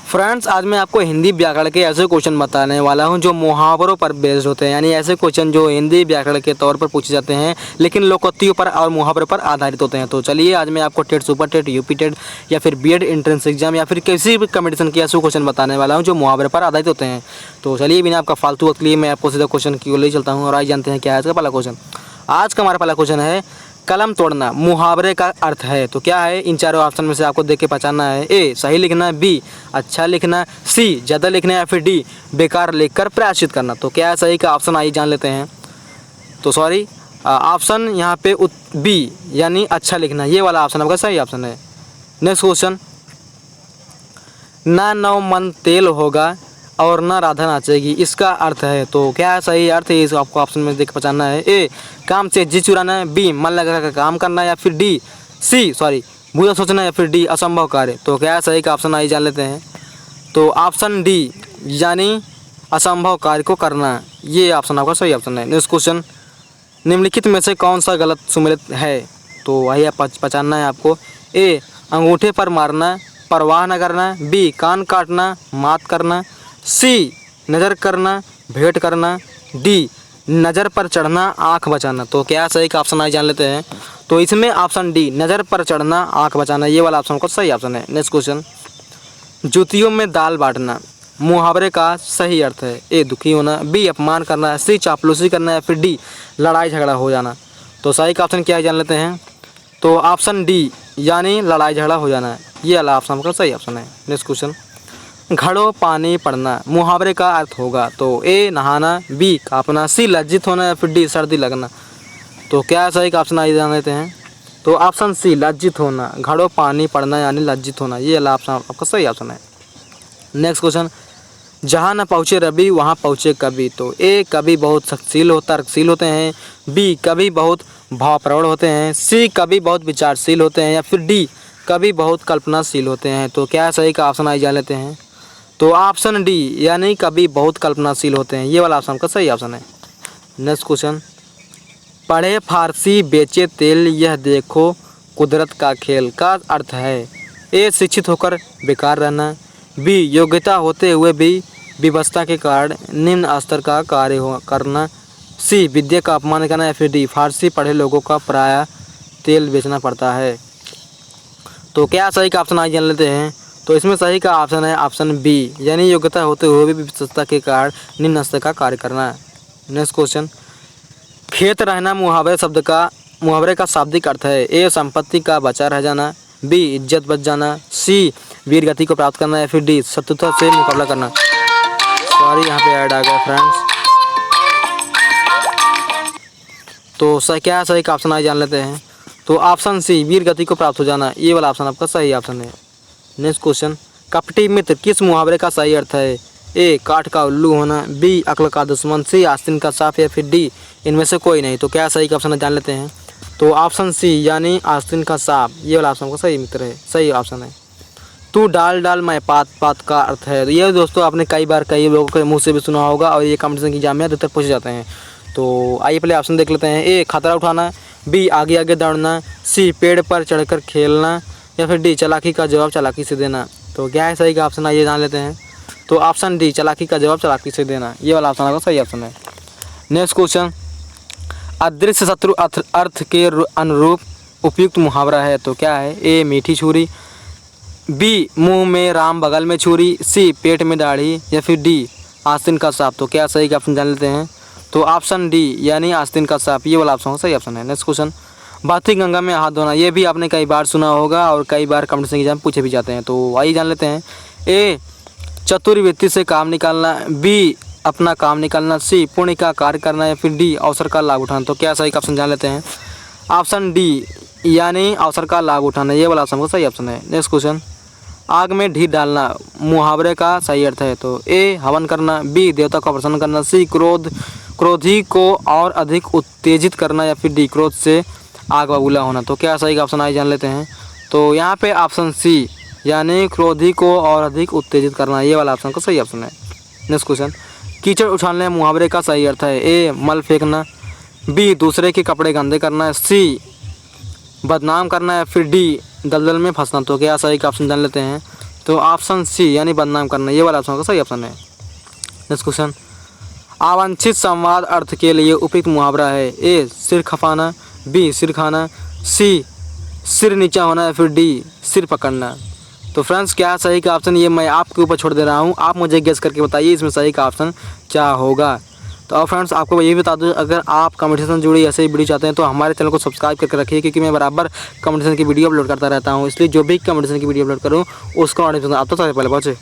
Friends, आज मैं आपको हिंदी व्याकरण के ऐसे क्वेश्चन बताने वाला हूं जो मुहावरों पर बेस्ड होते हैं, यानी ऐसे क्वेश्चन जो हिंदी व्याकरण के तौर पर पूछे जाते हैं लेकिन लोकोक्तियों पर और मुहावरों पर आधारित होते हैं। तो चलिए, आज मैं आपको TET, super TET, UP TET या फिर बीएड एंट्रेंस एग्जाम या फिर किसी भी कंपटीशन के ऐसे क्वेश्चन बताने वाला हूँ जो मुहावरे पर आधारित होते हैं। तो चलिए, बिना आपका फालतू वक्त लिए मैं आपको सीधा क्वेश्चन की ओर ले चलता हूँ और आज जानते हैं क्या है आज का पहला क्वेश्चन। आज का हमारा पहला क्वेश्चन है, कलम तोड़ना मुहावरे का अर्थ है। तो क्या है, इन चारों ऑप्शन में से आपको देख के पहचानना है। ए सही लिखना, बी अच्छा लिखना, सी ज़्यादा लिखना या फिर डी बेकार लिखकर प्रायश्चित करना। तो क्या है सही का ऑप्शन, आइए जान लेते हैं। तो सॉरी, ऑप्शन यहाँ पे बी यानी अच्छा लिखना, ये वाला ऑप्शन आपका सही ऑप्शन है। नेक्स्ट क्वेश्चन, ना नौ मन तेल होगा और ना राधा नाचेगी, इसका अर्थ है। तो क्या है सही अर्थ है, इसको आपको ऑप्शन में देख पहचानना है। ए काम से जी चुराना, बी मन लगा कर काम करना या फिर डी बुरा सोचना या फिर डी असंभव कार्य। तो क्या है सही का ऑप्शन, आइए जान लेते हैं। तो ऑप्शन डी यानी असंभव कार्य को करना, ये ऑप्शन आपका सही ऑप्शन है। नेक्स्ट क्वेश्चन, निम्नलिखित में से कौन सा गलत सुमेलित है। तो आइए पहचानना है आपको। ए अंगूठे पर मारना, परवाह न करना, बी कान काटना, मात करना, सी नज़र करना, भेंट करना, डी नज़र पर चढ़ना, आँख बचाना। तो क्या सही का ऑप्शन आइए जान लेते हैं। तो इसमें ऑप्शन डी नज़र पर चढ़ना, आँख बचाना, ये वाला ऑप्शन को सही ऑप्शन है। नेक्स्ट क्वेश्चन, जूतियों में दाल बांटना मुहावरे का सही अर्थ है। ए दुखी होना, बी अपमान करना, सी चापलूसी करना या फिर डी लड़ाई झगड़ा हो जाना। तो सही का ऑप्शन क्या है जान लेते हैं। तो ऑप्शन डी यानी लड़ाई झगड़ा हो जाना, ये वाला ऑप्शन का सही ऑप्शन है। नेक्स्ट क्वेश्चन, घड़ों पानी पड़ना मुहावरे का अर्थ होगा। तो ए नहाना, बी कांपना, सी लज्जित होना या फिर डी सर्दी लगना। तो क्या सही का ऑप्शन आइए जान लेते हैं। तो ऑप्शन सी लज्जित होना, घड़ों पानी पड़ना यानी लज्जित होना, ये वाला ऑप्शन आपका सही ऑप्शन है। नेक्स्ट क्वेश्चन, जहाँ न पहुँचे रवि वहाँ पहुँचे कवि। तो ए कवि बहुत तर्कशील होते हैं, बी कवि बहुत भावप्रवण होते हैं, सी कवि बहुत विचारशील होते हैं या फिर डी कवि बहुत कल्पनाशील होते हैं। तो क्या सही का ऑप्शन आइए जान लेते हैं। तो ऑप्शन डी यानी कवि बहुत कल्पनाशील होते हैं, ये वाला ऑप्शन का सही ऑप्शन है। नेक्स्ट क्वेश्चन, पढ़े फारसी बेचे तेल यह देखो कुदरत का खेल का अर्थ है। ए शिक्षित होकर बेकार रहना, बी योग्यता होते हुए भी विवशता के कारण निम्न स्तर का कार्य करना, सी विद्या का अपमान करना या फिर डी फारसी पढ़े लोगों का प्रायः तेल बेचना पड़ता है। तो क्या सही का ऑप्शन आइए जान लेते हैं। तो इसमें सही का ऑप्शन है ऑप्शन बी यानी योग्यता होते हुए भी विवशता के कारण निम्न स्तर का कार्य करना। नेक्स्ट क्वेश्चन, खेत रहना मुहावरे का शाब्दिक अर्थ है। ए संपत्ति का बचा रह जाना, बी इज्जत बच जाना, सी वीर गति को प्राप्त करना या फिर डी शत्रुता से मुकाबला करना। सॉरी, यहाँ पे ऐड आ गया फ्रेंड्स। तो क्या सही का ऑप्शन आइए जान लेते हैं। तो ऑप्शन सी वीर गति को प्राप्त हो जाना, ये वाला ऑप्शन आपका सही ऑप्शन है। नेक्स्ट क्वेश्चन, कपटी मित्र किस मुहावरे का सही अर्थ है। ए काठ का उल्लू होना, बी अक्ल का दुश्मन, सी आस्तीन का सांप या फिर डी इनमें से कोई नहीं। तो क्या सही का ऑप्शन है जान लेते हैं। तो ऑप्शन सी यानी आस्तीन का सांप, ये वाला ऑप्शन का सही मित्र है, सही ऑप्शन है। तू डाल डाल मैं पात पात का अर्थ है। ये दोस्तों आपने कई बार कई लोगों के मुँह से भी सुना होगा और ये कॉम्पिटिशन की एग्जाम में अधिकतर पूछे जाते हैं। तो आइए पहले ऑप्शन देख लेते हैं। ए खतरा उठाना, बी आगे आगे दौड़ना, सी पेड़ पर चढ़कर खेलना या फिर डी चालाकी का जवाब चालाकी से देना। तो क्या है सही का ऑप्शन, आइए जान लेते हैं। तो ऑप्शन डी चालाकी का जवाब चालाकी से देना, ये वाला ऑप्शन आपका सही ऑप्शन है। नेक्स्ट क्वेश्चन, अदृश्य शत्रु अर्थ के अनुरूप उपयुक्त मुहावरा है। तो क्या है। ए मीठी छुरी, बी मुंह में राम बगल में छुरी, सी पेट में दाढ़ी या फिर डी आस्तीन का सांप। तो क्या सही का ऑप्शन जान लेते हैं। तो ऑप्शन डी यानी आस्तीन का सांप, ये वाला ऑप्शन सही ऑप्शन है। नेक्स्ट क्वेश्चन, बहती गंगा में हाथ धोना, ये भी आपने कई बार सुना होगा और कई बार कॉम्पिटिशन एग्जाम पूछे भी जाते हैं। तो आइए जान लेते हैं। ए चतुर्वृत्ति से काम निकालना, बी अपना काम निकालना, सी पुण्य का कार्य करना या फिर डी अवसर का लाभ उठाना। तो क्या सही का ऑप्शन जान लेते हैं। ऑप्शन डी यानी अवसर का लाभ उठाना, ये वाला ऑप्शन सही ऑप्शन है। नेक्स्ट क्वेश्चन, आग में ढीठ डालना मुहावरे का सही अर्थ है। तो ए हवन करना, बी देवता को प्रसन्न करना, सी क्रोधी को और अधिक उत्तेजित करना या फिर डी क्रोध से आग बबूला होना। तो क्या सही का ऑप्शन आइए जान लेते हैं। तो यहाँ पे ऑप्शन सी यानी क्रोधी को और अधिक उत्तेजित करना, ये वाला ऑप्शन का सही ऑप्शन है। नेक्स्ट क्वेश्चन, कीचड़ उछालने मुहावरे का सही अर्थ है। ए मल फेंकना, बी दूसरे के कपड़े गंदे करना, सी बदनाम करना या फिर डी दलदल में फंसना। तो क्या सही का ऑप्शन जान लेते हैं। तो ऑप्शन सी यानी बदनाम करना, ये वाला ऑप्शन का सही ऑप्शन है। नेक्स्ट क्वेश्चन, अवांछित संवाद अर्थ के लिए उपयुक्त मुहावरा है। ए सिर खपाना, बी सिर खाना, सी सिर नीचा होना या फिर डी सिर पकड़ना। तो फ्रेंड्स क्या सही का ऑप्शन, ये मैं आपके ऊपर छोड़ दे रहा हूँ, आप मुझे गेस करके बताइए इसमें सही का ऑप्शन क्या होगा। तो अब फ्रेंड्स आपको ये बता दूं, अगर आप कंपटीशन जुड़ी ऐसे ही वीडियो चाहते हैं तो हमारे चैनल को सब्सक्राइब करके रखिए, क्योंकि मैं बराबर कंपटीशन की वीडियो अपलोड करता रहता हूँ, इसलिए जो भी कंपटीशन की वीडियो अपलोड करूँ उसका नोटिफिकेशन आप तक सबसे पहले पहुँचे।